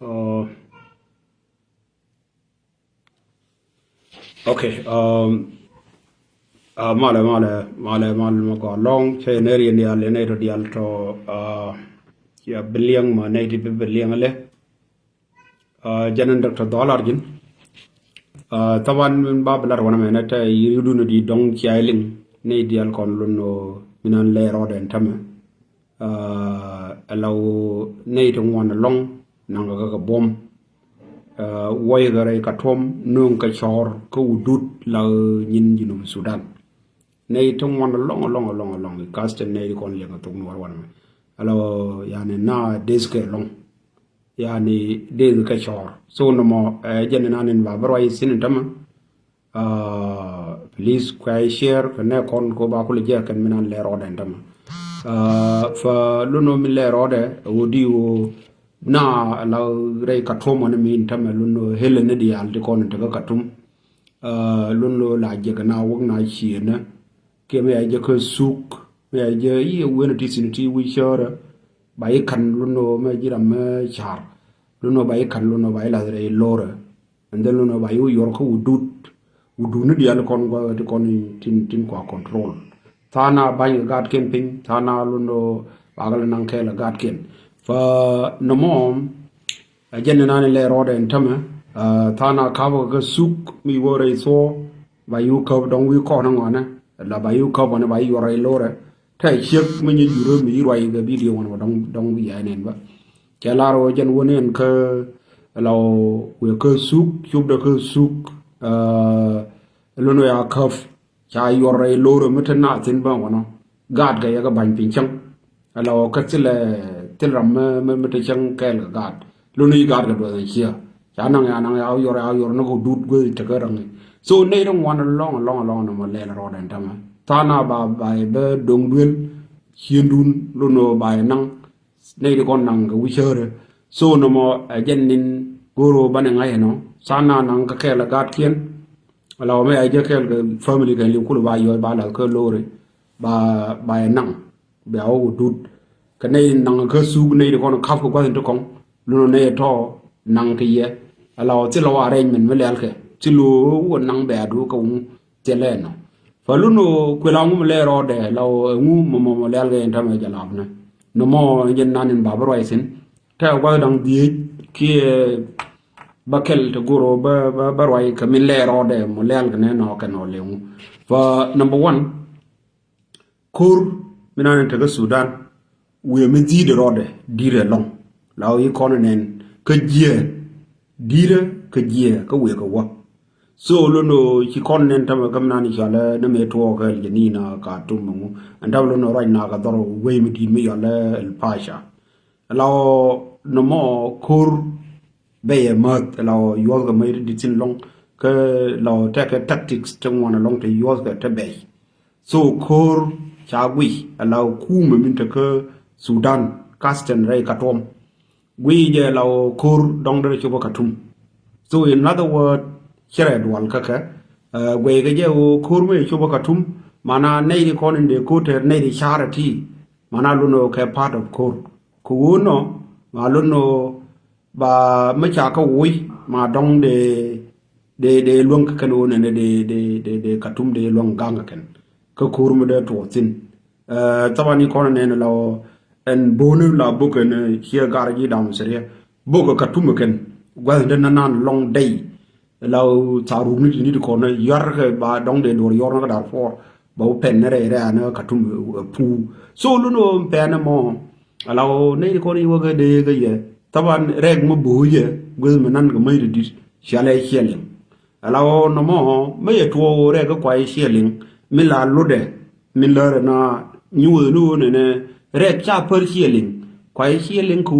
Uh, okay. Male mako long che neri ni ale ne to dial to ya biliang ma ne di biliang le janan Dr. Dollar jin taban min bablar wana mena ta yiridu no di dong chailing ne dial kon luno minan le roden tame alaw ne to ngwana long nanga ga bom woy gare ka tom nung ka chor ko udut la nyin jinum Sudan nei tong wan long kasten nei kon le ngatung war wan alo yani na deske long yani de ka chor so no mo jenne nanen ba barway sin tama please kway share ne kon ko ba ko le jer kan minan le roden tama fa luno mi le rode wodi wo na la rey ka tomo ne min tama luno hele ne di alde kon te ka tum luno la je na wog na chiena ke me aje ko suk me aje yi wona tisiniti wi shora bay kan luno me jira me char luno bay kan luno bay la re lora ande luno bay yor ko udut di al kon go de kon tin ko control thana bay gad camping thana luno bagal nan kela gad ken fa no mom ajenne nan le rode en tama thana kabo ga suk mi wore so bayu ko dong wi ko na ngona la bayu ko bona bayu yore lore tay chek mi ni juro mi roi ga video wona dong bi ya nen ba kelaro jen wonen ke law we ke suk chub de ke suk lono ya kaf cha yore lore mutana tin ba wono gad ga ya ga ban pin chang law ka til ram me te chang kel gad lono yi gad ga do chia cha nang ya yore no ko dut go te ga rang so nei dong wan long no mo le ro den tama tana ba be dong duel hiendun lono ba nang nei de kon nang wi chere so no mo jennin goro bane ngai no sana nang ka kela gat kien ala me ay je kel family kan li kulu ba yo ba la ko lore ba nang be aw dut ka nei nang ka su nei de kon ka ko ba to kon lono nei to nang ke ye ala ti lo arrangement me lel ke ti lo won nang be adu ko teleno faluno kwela ngum le rode law ngum mo le alga entame jalabna no mo jen nanin babaro isin ta wa dang di ki bakel to goro ba barway kamin le rode mo le alga ne no kano le fa number 1 kur minan ta Sudan we mi di de rode dire long law yi kono nen ka jie dire ka jie ka we ka wa so lono ci konnen tam gam nani jala ne me to ko ni na ka tumu andaw lono right na ka doro we mi di mi yala el pasha law no mo kur be mat law yo ga me di tin long ke law take tactics to wona long to yo ga te be so kur chagwi law ku me min te ke Sudan kasten ray katom wi je law kur dong de ci katum so in other word kire dual kaka gwe ga je o kurme chuba katum mana nei di konin de koter nei di charity mana luno ke part of kur kuno ma luno ba ma cha ka wui ma dong de luang ka no ne de katum de luang ganga ken ka kurme de to tin tabani konin ne law en bonu la buken hier garji dam seria buko katum ken gwa de nan long day law taru ni ko na yar ba dong de dor yor na da for ba pen ne re na katum pu so lu no pen mo law ne ko ni wa ga de ga ye taban reg mo bu ye gwe nan ga mai di shale sheling law no mo me ye to re ga kwai sheling mi la lu de mi la na nyu lu ne re cha per sheling kwai sheling ku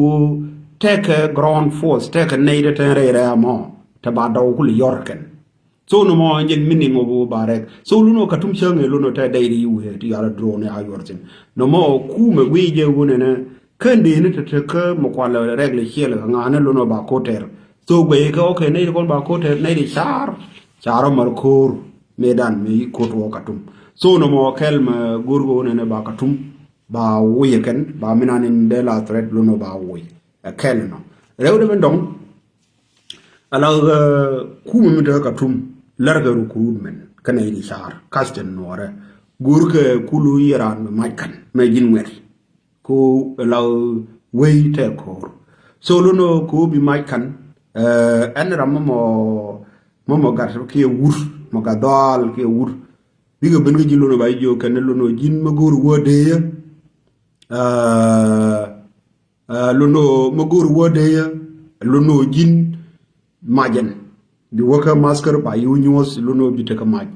take a ground force take a native re mo ta ba daw kul yorken so no mo nyen minning obo barek so luno katum change luno ta dai ri yu ti ala drone a yorten no mo ku me weje wona na kande ne ta ka mo kwala regle chele ngana luno ba koter so gbe ka okay ne kon ba koter ne di charo mar kur medan mi ko to katum so no mo kelma gurgo ne ba katum ba wuyeken ba minanin de la threat luno ba wuy a kelno rew de men dong ala ku mi de ka tum larga recruitment kana yi shar kasten nore gur ke kulu iran ma kan me jin wer ko law wey te ko so luno ko bi ma kan en ram mo gar ke wur mo ga dal ke wur bi ga ben ga jin luno bay jo kan luno jin ma gur wode ya luno ma gur wode ya luno jin majen bi waka maskar ba yu nyos luno bi te ka maj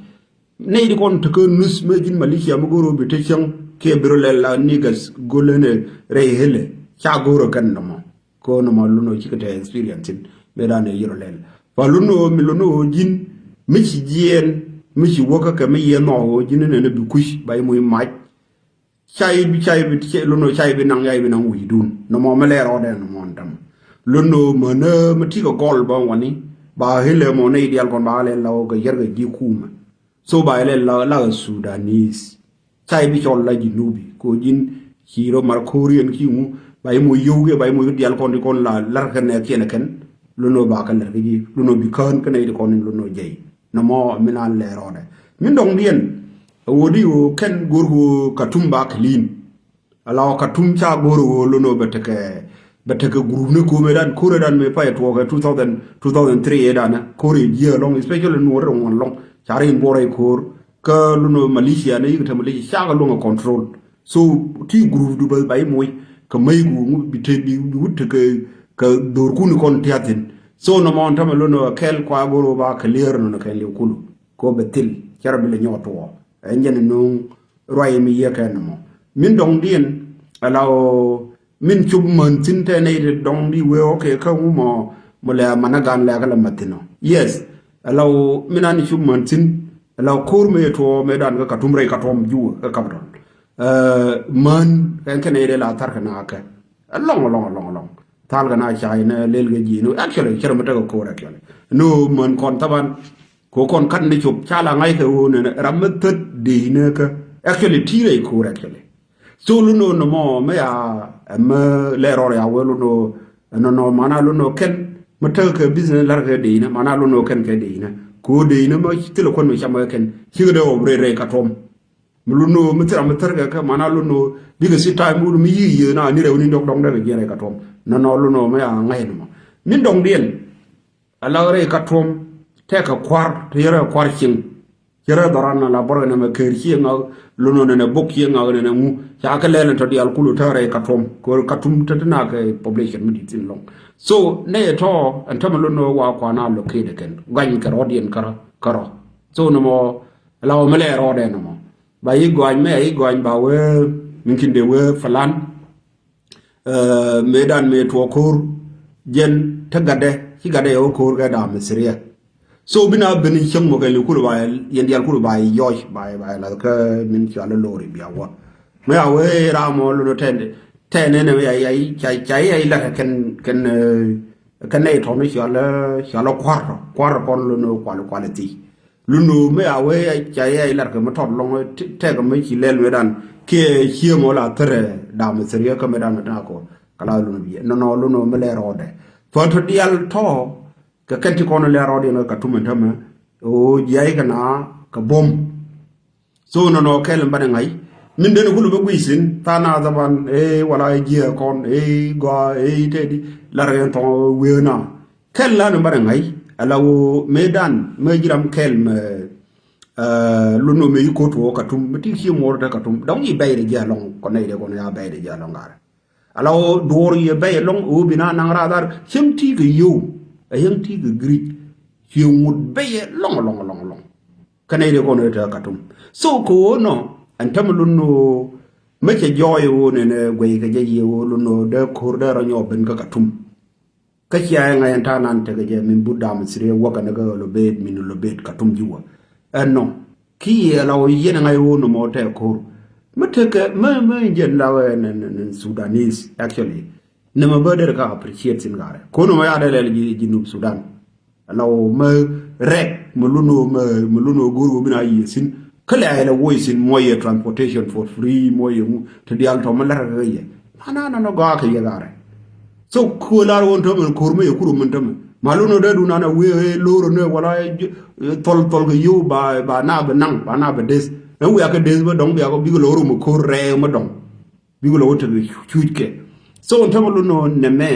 nei di kon te ko nus me jin malaysia ma goro bi te chang ke birole la nigas golene re hele cha goro kan no ko no ma luno ci kete experience me da ne yiro lel fa luno mi luno jin mi ci jien mi ci waka ka me ye no jin ne bi kush bay muy maj chai bi luno chai bi nang yai bi nang wi dun no mo me le ro de no mon tam luno mana mati ko gol ba wani ba hele mo ne ideal kon ba le law ga yerga ji kuma so ba le la sudanese chai bi chol la jinubi ko jin hiro mar korean ki mu ba mo yoge ba mo ideal kon la lar kan ne ken ken luno ba kan lar gi luno bi kan kan ne kon luno jey na mo minan le rode min dong dien wodi o ken gorgo katumba clean ala katum cha goro luno beteke group ne ko medan kore dan me pay to ga 2003 edana kore year long especially no ron long chari bore kor ka luno malaysia ne yigta malaysia shaga longa control so ti group du bay moy ka may gu bite bi wutte ka dor kunu kon tiatin so no mon tam luno kel kwa goro ba clear no ken le kulu ko betil charabi le nyoto enjen no roy mi yeken mo min dong dien alaw min chub man tinte ne dong di we okay ka mo le managan le kala matino yes alaw minani chub man tin alaw kur me to me dan ka tumre ka tom ju ka kabdon man kan ne la tar kana ka long tal ga na chai na lel ga ji no actually chero mata ko ra kyole no man kon taban ko kon kan ne chub chala ngai ka wona ramat de ne ka actually tire ko ra kyole so luno no mo me ya me le ro ya we luno no mana luno ken mata ka business lar ga de na mana luno ken ka de na ko de na ma tilo kon me chama ken higa de o re ka tom luno mitra ka mana luno diga si time mu mi yi na ni rew ni dok dong da ga re ka tom no luno me ya ngai no min dong dien ala re ka tom te ka kwar te yere kwar king kira darana la borga na makerchi nga luno na bokki nga na mu ya ka lelen to dial kulu tare katom ko katum tatna ka population meditin long so ne to antama luno wa kwa na lokede ken gani ka rodien karo so no mo la o mele rode no mo ba yi gwan me yi gwan ba we min kinde we falan medan me to kur jen tagade higade o kur ga da misriya so bina benin chang mo kay kulu ba yen dial kulu ba yoy ba la ka min ci ala lori biya wa me awe ra mo lo tende ne ya chai ay la ken ne to mi ci ala kwar kon lo no quality lu no me awe chai ay la ka ma tot long te ga me ci lel we dan ke ci mo la tere da me seriya ka me dan na ko kala lu no bi no lu no me le rode fo to dial to ka kanti kono le rodi no ka tumentama o jay kana ka bom so no kel mbane ngai min den hulu be guisin tana zaban wala jiya kon go tedi la ren ton weuna kel la no mbane ngai ala wo medan me jiram kel me lu no me ko to ka tum ti hi mor da ka tum dong yi bayre ja long ko nay de ko ya bayre ja long ngara ala wo dor yi bay long o bina nang radar chimti ga yo ayang ti ga grit hiumut beye long kanay de ko no ta katum so ko no antam luno meche joy wo ne gwey ga je wo luno de kur da ranyo ben ka katum ka kiya nga yanta nan te ga je min budam sire waga na ga lo bed min lo bed katum jiwa no ki la wo yena nga wo no mo te ko meteke me je la ne sudanese actually ne ma bader ka appreciate sin gare kono ma ya dale jinub sudan law ma rek muluno guru bina yisin kala ay la woisin moye transportation for free moye to dial to ma la ga ye ana no ga ka ye gare so kula won to men korme e kuru men tam maluno de du nana we loro ne wala tol ga yu ba na ba nang ba na ba des en we aka des ba dong bi aka bi loro mo ko re mo dong bi lo wote chuke so on tam luno ne me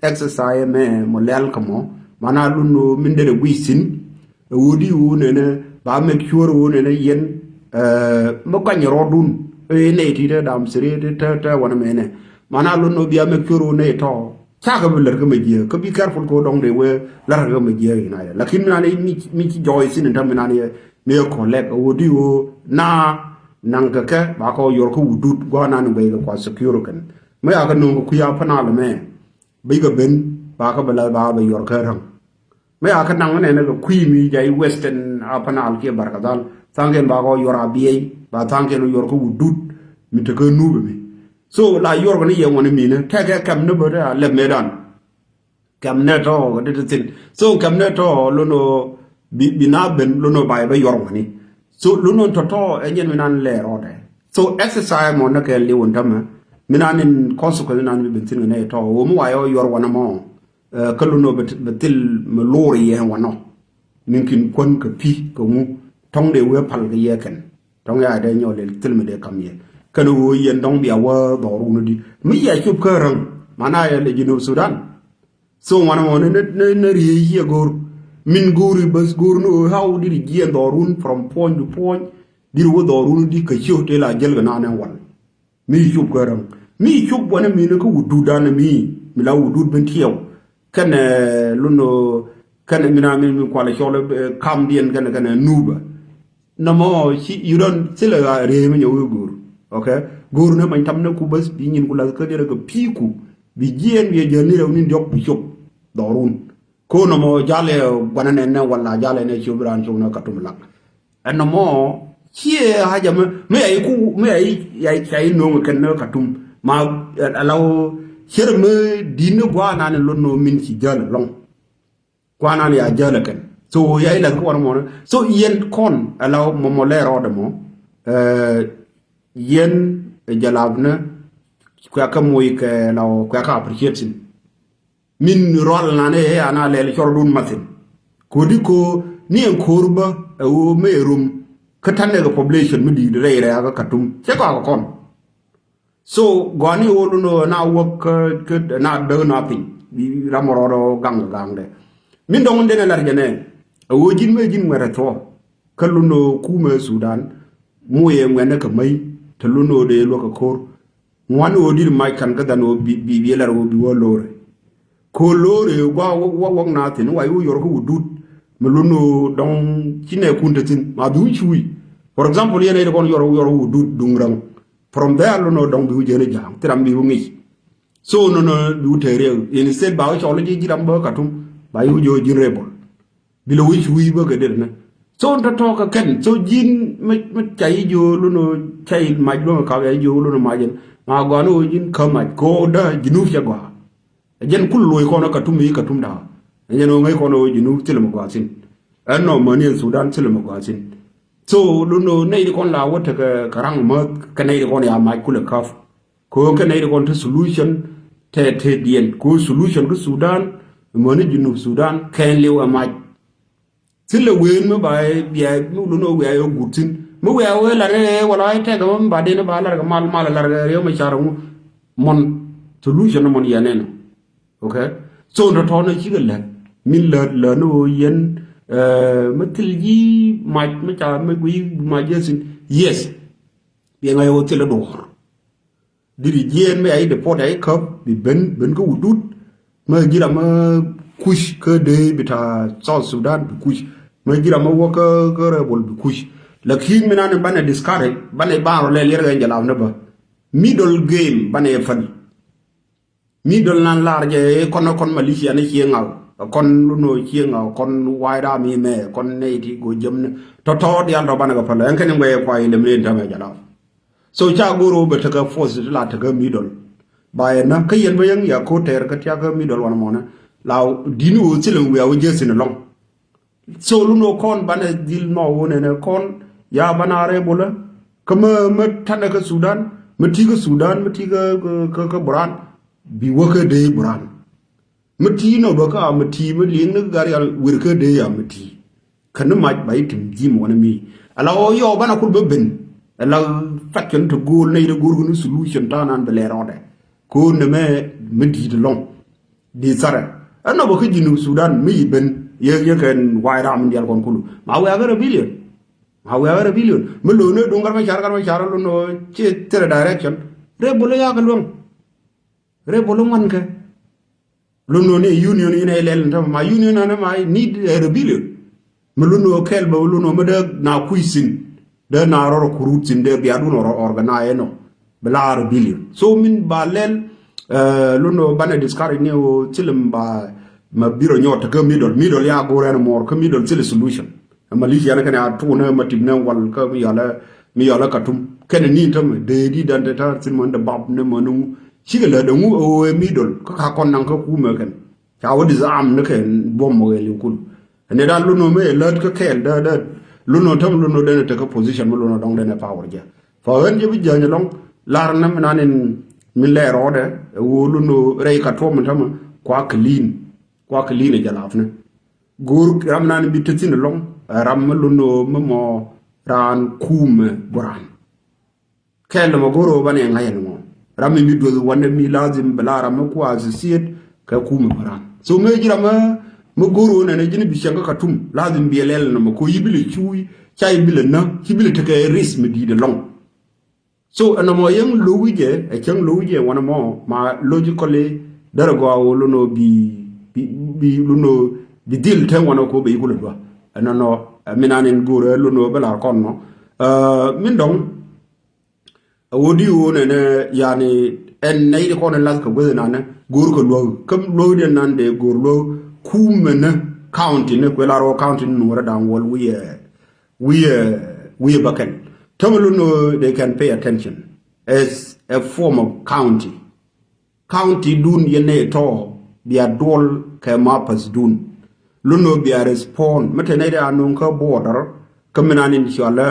exercise me mo lel kamo mana luno min de wisin wodi wo ne ba make sure wo ne yen mo kan rodun e ne ti de dam sire de ta wana me ne mana luno bi make sure ne to chaga bular ga meje ko bi careful ko dong de we lar ga meje ina ya lakin na mi ci joy sin tam na ne me ko lek wodi wo na nanga ka ba ko yor ko wudut go na no be ko secure kan me aga no ku ya pana le me bi ga ben ba ka bala ba yor ka ran me aka nang ne ga ku mi jai western apana al ke barkadal tangen ba ko yor abiye ba tangen yor ko wudut mi te ka nu be so la yor ko ni ye wona mi ne ka kam ne bo da le medan kam ne to de tin so kam ne to lo no bi na ben lo no ba yor woni so lo no to enyen mi nan le rode so exercise mo na ke li won tama mi nan in consequence nan mi ben tin ne to wo mo wa yor wona mo ka lo no betil me lori ye wona min kin kon ka pi ko mu tong de we pal ga ye ken tong ya de nyo le til me de kam ye kana wo yen dong bia wa do ru no di mi ya chup ka rang mana ya le jinu Sudan so wana mo ne ri ye gor min gori bas gor no how did ye do run from point to point dir wo do ru di ka chiu te la jel ga na ne wal mi chup ka rang mi chup wana mi ne ko wudu dan mi la wudu ben tiyaw kana luno kana mina mi ko la chole kam dien kana nuba na mo you don't sila re mi nyaw gor okay gor na man tam na ku bas bi ñin ku la ka dere ko piku bi jien bi jeni rew ni ndok bi chop dorun ko no mo jale wana ne wala jale ne chubran chuna katum lak en no mo chie haja me ay ku me ay kay no ken na katum ma alaw cherme dinu gwa na ne lonno min ci jale long gwa na ya jale ken so yay la ko war mo so yen kon alaw mo le rode mo yen jalabna kwa ka moy ke law kwa ka appreciate min rol na ne ana le chordun matin ko di ko ni en korba o merum ka tanne ga population mi di re ga katum che ko kon so goni wolu no na wok ke na de na pin bi ramoro gang de min dong de na larjane o jin me jin mera to kalluno kuma Sudan moye ngene ka mai teluno de lo ka kor ngwan o dir mai kan ka dano bi lar o bi wo lore ko lore wa na tin wa yu yor ko dut meluno don cine kuntatin ma du chui for example yene ko yor dut dungrang from there lo no don bi jere jang tiram bi ngi so no du tere instead ba cho lo ji jiram ba katum ba yu jo jinrebol bi lo wi chui ba ka der na so ta to ka ken so jin ma chai jo lo no chai ma lo ka ya jo lo no ma jen ma go no jin ka ma ko da jinu ya go jen kul loy ko no katum da jen no ngai ko no jinu til mo go sin an no mani Sudan til mo go sin so lo no nei ko la wota ka karang ma ka nei ko ya ma kul kaf ko ka nei ko to solution te dien ko solution ko Sudan mani jinu Sudan ken lewa ma sila wen me bay biya lu no we ayo gutin me we ayo la re wala ay te ga ba de na ba la ga mal la re ma charu mon solution mon yaneno okay so no to na ci gala min la no yen matil yi ma cha me wi ma jesin yes bi nga yo tele do diri jen me ay de pot ay kop bi ben ko wudut ma gira ma kush ke de bita South Sudan kush ma gira ma woka ke rebel kush la king mina ne bana discourage bana baro le yer ga jalaw ne ba middle game bana fan middle nan larje kon Malaysia ne ci ngaw kon lu no ci ngaw kon wayda mi me kon ne ti go jëm to di ando bana ga pala en ken ngoy ko ay le mi tama jalaw so cha goro be ta ga force la ta ga middle baye na kayen ba yang ya ko ter ka ta ga middle wan mo na law dinu o tilen we awo jesin long so lu no kon bana dil no wona ne kon ya bana rebola kama ma tana ka Sudan ma tiga Sudan ma tiga ka Buran bi waka de Buran mati no baka mati me ling ne gari al wirke de ya mati kana maj bay tim jim wona mi ala o yo bana kul ben ala fakken to gol ne de gurgu solution tanan be le rode ko ne me di de long di sara anno baka jinu Sudan mi ben ye ken wayra am dial kon kulu ma we agara billion me lo ne dongar ma char lo no che tere direction re bolo ya galong re bolo man ke lo no ne union ina lel ndam ma union na ma need a rebellion me lo no kel ba lo no me de na kuisin de na ro kurutsin de bi adu no organize no bla rebellion so min ba lel lo no bana discourage ne o tilim ba ma biro nyota ke middle ya go ren mor ke middle til solution Malaysia na kana tu na matibna wal ka mi yala katum ken ni tam de di dan ta tin mon de bab ne monu shigala da mu o middle ka kon nan ka ku me ken ta wadi zam ne ken bom mo li kul ne da lu no me lat ka kel da lu no tam lu no de ta ka position lu no dong de na power ja fa hen je bi janya long lar na nanen min le rode wo lu no rei ka to mun tam kwa clean jalafne gur ram nan bi tin long ram lu no mo ran kume boran kel mo goro bane ngayen mo ram mi do wonde mi lazim bala ram ko azisiet ka kume boran so me jira mo goro ne jini bi shanga katum lazim bi lel no ko yibile chuy chay bile na kibile te ka ris mi di de long so ana mo yang lo wije e chang lo wije wona mo ma logically dara go awolo no bi lu no bi dil ten wona ko be ko le do ana no minanen goro lu no bala kon no min dong wodi wona ne yani en nay ko na las ko gona na goro ko lo kam lo de nan de goro lo kumena county ne ko la ro county no wara dan wol we baken tomlu no they can pay attention as a form of county dun yene to dia dol ke mapas dun luno bia respond mate ne da non ka border kamina nin shala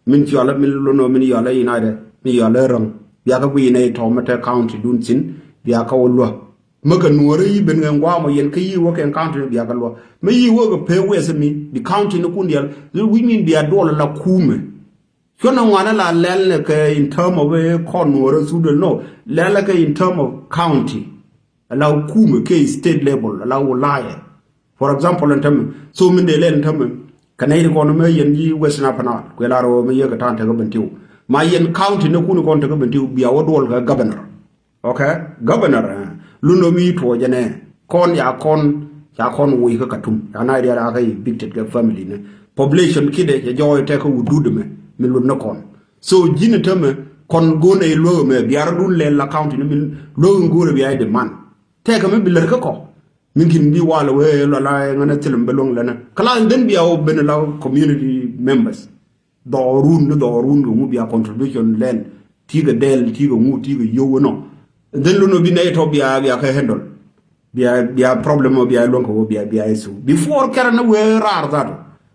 min luno min yala inade mi yala rang bia ka wi ne to mate county dun sin bia ka wolwa maka nuore yi ben ngwa mo yen ka yi wo ken county bia ka lo me yi wo ka pe wese mi the county no kundial we mean bia dol la kume shona ngwana la lel ke in term of kon nuore sudel no lel ke in term of county allow kume ke state level allow lie for example en tam so min de len tam kanay ko no me yen yi western panal ko la ro me ye ka tan te ko bentiu ma yen county no kunu kon te ko bentiu bia wo dol ga governor okay governor luno mi to jene kon ya kon wi ka katum ana dia ka big tet family ne population kide je joy te ko wudude me min lu na kon so jini tam kon gone lo me biar dun le la county ne min lo ngore bi ay de man te ka me biler ka ko min kin bi wala we la ngana tilim belong lana kala den bi aw ben la community members dorun mu bi a contribution len tiga del tiga mu tiga yo no den lu no bi ne to bi a ka handle bi a problem bi a lonko bi a isu before karana we rar that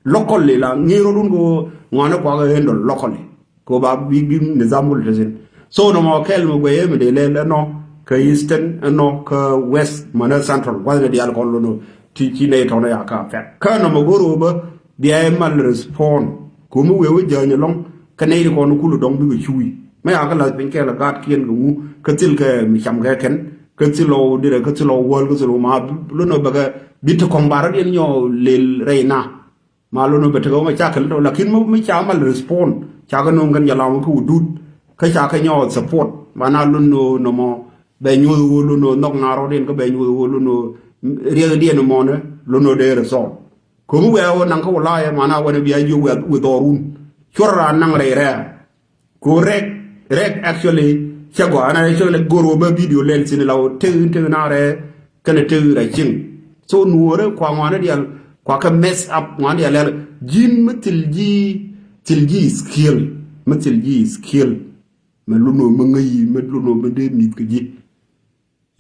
locally la ngiro dun go ngana ko ga handle locally ko ba bi nizamul tazin so no mo kel mo we me de le no ka eastern no ka west mana central wala di al kon no ti ne to na ya ka fa ka no mo goro ba bi ay mal respond ko mu we janya long ka ne ko no kulu dong bi chui me ya ka la bin ke la gat kien go mu ka til ka mi cham ga ken ka tilo dire ka tilo wol ka tilo ma lu no ba ga bi to kombara di nyo le reina ma lu no be to ma cha ka to lakin mo mi cha mal respond cha ka no ngan ya la ko dud ka cha ka nyo support mana lu no mo be nyu lu no nok na ro den ko be nyu lu no riel di no mo ne lu no de resort ko mu we o nan ko la ya mana wona bi ayu we dorun chora nang re ko rek actually chago ana actually goro ba video len sin law te na re kana te ra chin so nuore kwa ngwana dial kwa ka mess up ngwana dial jin tilji skill ma lu no ma ngi ma lu no ma de nit ko ji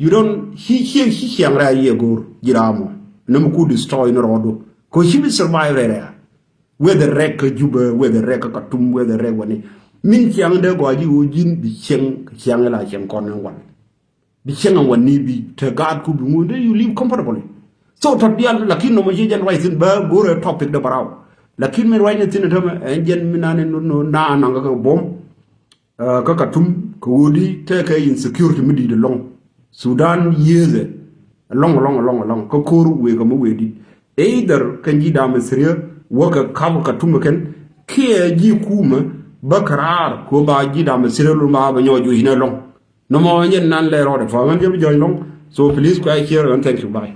you don't he yang ra ye gor jiramo nam ku destroy no rodo ko he will survive ra whether rek juba whether rek katum whether rek wani min chiang de go ji o jin bi chiang la chiang kon wan bi chenga wani bi te God ku bi ngunde you live comfortably so to dia lakin no mo jen right in ba gore topic de baraw lakin men wayne tin to jen minane no na na ga bom ka katum ko wodi te ka insecurity midi de long Sudan yeze long ko koru we ga mo wedi either kanji da masriya waka kabu katum ken ke ji kuma bakarar ko ba ji da masriya lu ma ba nyoju hina long no mo nyen nan le ro de fa man je bi joy long so please go here and thank you bye